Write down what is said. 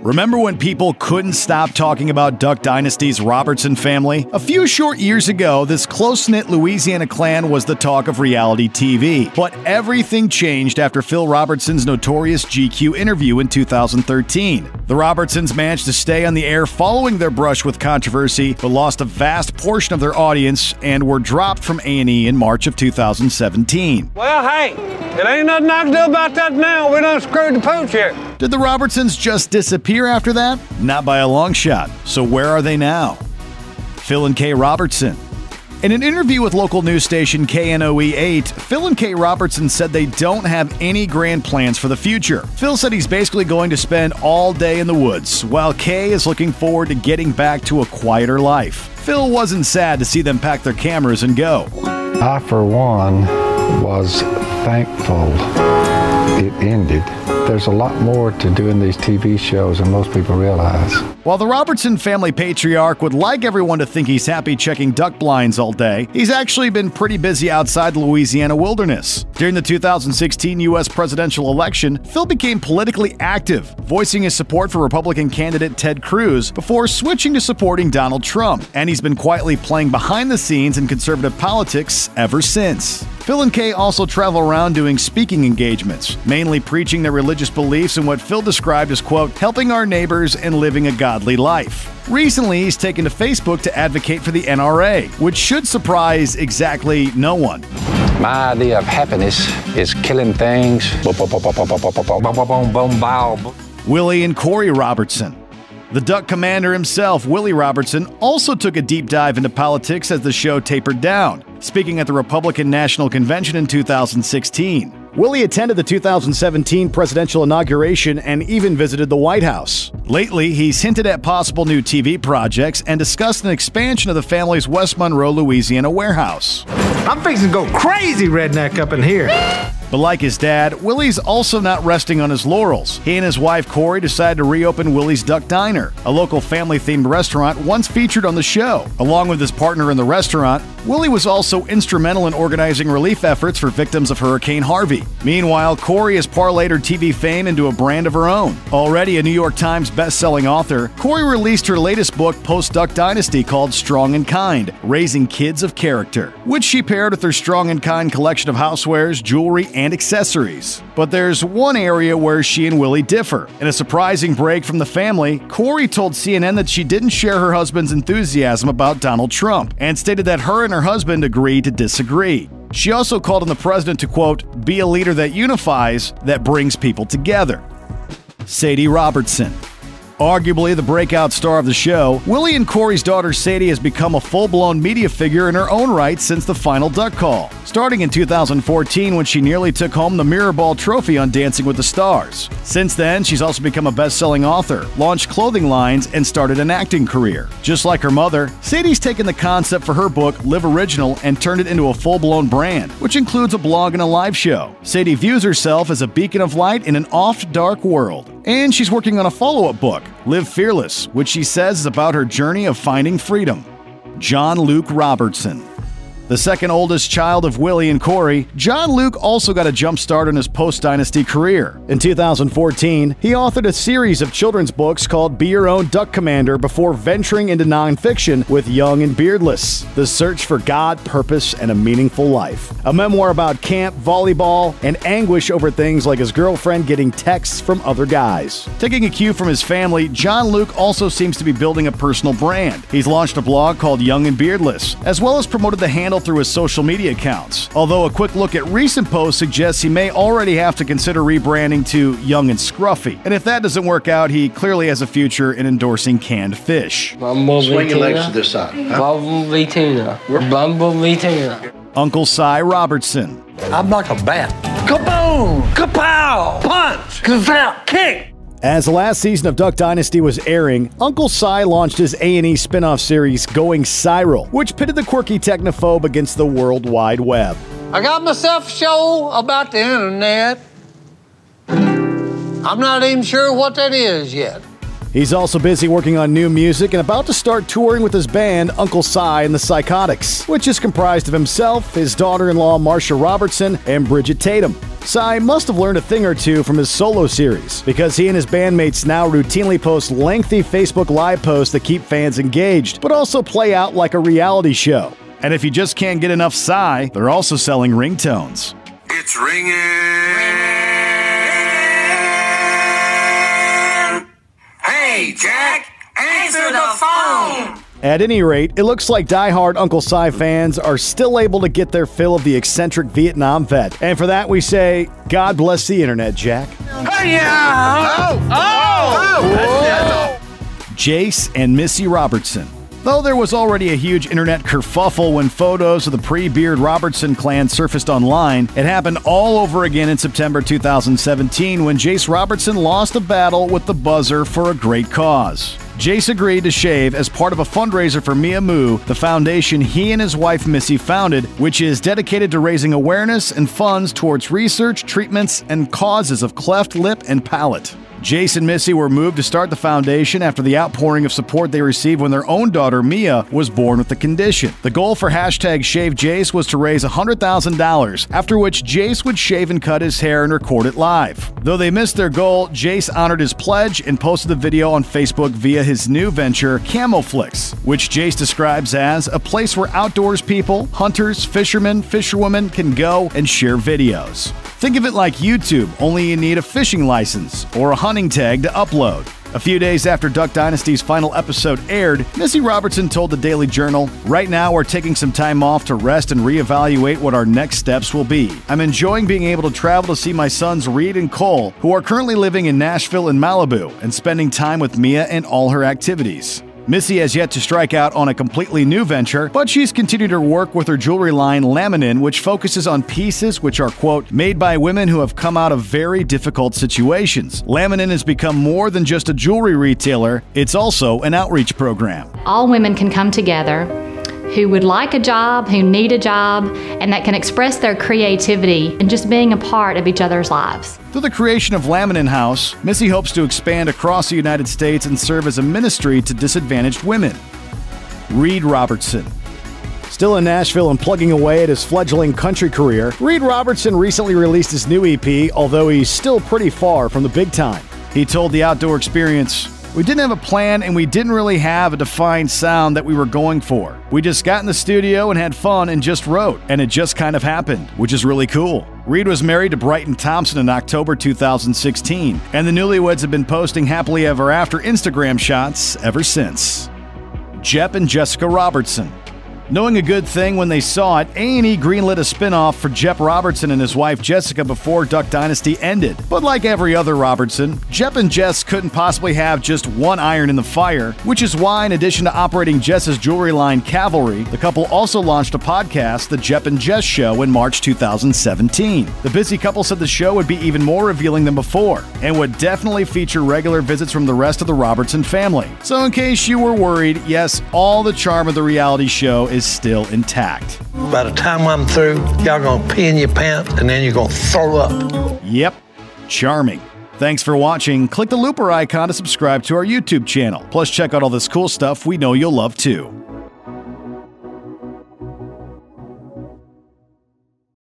Remember when people couldn't stop talking about Duck Dynasty's Robertson family? A few short years ago, this close-knit Louisiana clan was the talk of reality TV. But everything changed after Phil Robertson's notorious GQ interview in 2013. The Robertsons managed to stay on the air following their brush with controversy, but lost a vast portion of their audience and were dropped from A&E in March of 2017. Well, hey, it ain't nothing I can do about that now. We done screwed the pooch here. Did the Robertsons just disappear after that? Not by a long shot. So where are they now? Phil and Kay Robertson. In an interview with local news station KNOE8, Phil and Kay Robertson said they don't have any grand plans for the future. Phil said he's basically going to spend all day in the woods, while Kay is looking forward to getting back to a quieter life. Phil wasn't sad to see them pack their cameras and go. I, for one, was thankful it ended. There's a lot more to doing these TV shows than most people realize. While the Robertson family patriarch would like everyone to think he's happy checking duck blinds all day, he's actually been pretty busy outside the Louisiana wilderness. During the 2016 U.S. presidential election, Phil became politically active, voicing his support for Republican candidate Ted Cruz before switching to supporting Donald Trump, and he's been quietly playing behind the scenes in conservative politics ever since. Phil and Kay also travel around doing speaking engagements, mainly preaching their religious beliefs and what Phil described as, quote, helping our neighbors and living a godly life. Recently, he's taken to Facebook to advocate for the NRA, which should surprise exactly no one. My idea of happiness is killing things. Willie and Korie Robertson. The Duck Commander himself, Willie Robertson, also took a deep dive into politics as the show tapered down, speaking at the Republican National Convention in 2016. Willie attended the 2017 presidential inauguration and even visited the White House. Lately, he's hinted at possible new TV projects and discussed an expansion of the family's West Monroe, Louisiana warehouse. I'm fixing to go crazy redneck up in here. But like his dad, Willie's also not resting on his laurels. He and his wife Korie decided to reopen Willie's Duck Diner, a local family-themed restaurant once featured on the show. Along with his partner in the restaurant, Willie was also instrumental in organizing relief efforts for victims of Hurricane Harvey. Meanwhile, Korie has parlayed her TV fame into a brand of her own. Already a New York Times best-selling author, Korie released her latest book post-Duck Dynasty called Strong and Kind, Raising Kids of Character, which she paired with her Strong and Kind collection of housewares, jewelry, and accessories. But there's one area where she and Willie differ. In a surprising break from the family, Korie told CNN that she didn't share her husband's enthusiasm about Donald Trump and stated that her and her husband agreed to disagree. She also called on the president to, quote, be a leader that unifies, that brings people together. Sadie Robertson. Arguably the breakout star of the show, Willie and Korie's daughter Sadie has become a full-blown media figure in her own right since the final duck call, starting in 2014 when she nearly took home the Mirror Ball trophy on Dancing with the Stars. Since then, she's also become a best-selling author, launched clothing lines, and started an acting career. Just like her mother, Sadie's taken the concept for her book, Live Original, and turned it into a full-blown brand, which includes a blog and a live show. Sadie views herself as a beacon of light in an oft-dark world. And she's working on a follow-up book, Live Fearless, which she says is about her journey of finding freedom. John Luke Robertson. The second oldest child of Willie and Korie, John Luke also got a jump start in his post-Dynasty career. In 2014, he authored a series of children's books called Be Your Own Duck Commander before venturing into nonfiction with Young and Beardless, The Search for God, Purpose, and a Meaningful Life, a memoir about camp, volleyball, and anguish over things like his girlfriend getting texts from other guys. Taking a cue from his family, John Luke also seems to be building a personal brand. He's launched a blog called Young and Beardless, as well as promoted the handle through his social media accounts, although a quick look at recent posts suggests he may already have to consider rebranding to Young and Scruffy. And if that doesn't work out, he clearly has a future in endorsing canned fish. Swing your legs to this side. Bumblebee tuna. Bumblebee tuna. Uncle Si Robertson. I'm like a bat. Kaboom! Kapow! Punch! Kazap! Kick! As the last season of Duck Dynasty was airing, Uncle Si launched his A&E spin-off series Going Cyral, which pitted the quirky technophobe against the World Wide Web. I got myself a show about the internet. I'm not even sure what that is yet. He's also busy working on new music and about to start touring with his band Uncle Si and the Psychotics, which is comprised of himself, his daughter-in-law Marcia Robertson, and Bridget Tatum. Si must have learned a thing or two from his solo series, because he and his bandmates now routinely post lengthy Facebook Live posts that keep fans engaged, but also play out like a reality show. And if you just can't get enough Si, they're also selling ringtones. It's ringing. Hey, Jack, answer the phone. At any rate, it looks like die-hard Uncle Si fans are still able to get their fill of the eccentric Vietnam vet. And for that we say, God bless the internet, Jack. Jase and Missy Robertson. Though there was already a huge internet kerfuffle when photos of the pre-Beard Robertson clan surfaced online, it happened all over again in September 2017 when Jase Robertson lost a battle with the buzzer for a great cause. Jase agreed to shave as part of a fundraiser for Mia Moo, the foundation he and his wife Missy founded, which is dedicated to raising awareness and funds towards research, treatments, and causes of cleft lip and palate. Jase and Missy were moved to start the foundation after the outpouring of support they received when their own daughter, Mia, was born with the condition. The goal for #ShaveJase was to raise $100,000, after which Jase would shave and cut his hair and record it live. Though they missed their goal, Jase honored his pledge and posted the video on Facebook via his new venture, Camoflix, which Jase describes as a place where outdoors people, hunters, fishermen, fisherwomen can go and share videos. Think of it like YouTube, only you need a fishing license or a hunting tag to upload. A few days after Duck Dynasty's final episode aired, Missy Robertson told the Daily Journal, "Right now we're taking some time off to rest and reevaluate what our next steps will be. I'm enjoying being able to travel to see my sons Reed and Cole, who are currently living in Nashville and Malibu, and spending time with Mia and all her activities." Missy has yet to strike out on a completely new venture, but she's continued her work with her jewelry line Laminin, which focuses on pieces which are, quote, made by women who have come out of very difficult situations. Laminin has become more than just a jewelry retailer, it's also an outreach program. All women can come together who would like a job, who need a job, and that can express their creativity and just being a part of each other's lives. Through the creation of Laminin House, Missy hopes to expand across the United States and serve as a ministry to disadvantaged women. Reed Robertson. Still in Nashville and plugging away at his fledgling country career, Reed Robertson recently released his new EP, although he's still pretty far from the big time. He told The Outdoor Experience, "We didn't have a plan and we didn't really have a defined sound that we were going for. We just got in the studio and had fun and just wrote, and it just kind of happened, which is really cool." Reed was married to Brighton Thompson in October 2016, and the newlyweds have been posting happily ever after Instagram shots ever since. Jep and Jessica Robertson. Knowing a good thing when they saw it, A&E greenlit a spinoff for Jep Robertson and his wife Jessica before Duck Dynasty ended. But like every other Robertson, Jep and Jess couldn't possibly have just one iron in the fire, which is why, in addition to operating Jess's jewelry line Cavalry, the couple also launched a podcast, The Jep and Jess Show, in March 2017. The busy couple said the show would be even more revealing than before, and would definitely feature regular visits from the rest of the Robertson family. So in case you were worried, yes, all the charm of the reality show is still intact. By the time I'm through, y'all gonna pee in your pants and then you're gonna throw up. Yep, charming. Thanks for watching. Click the looper icon to subscribe to our YouTube channel. Plus check out all this cool stuff we know you'll love too.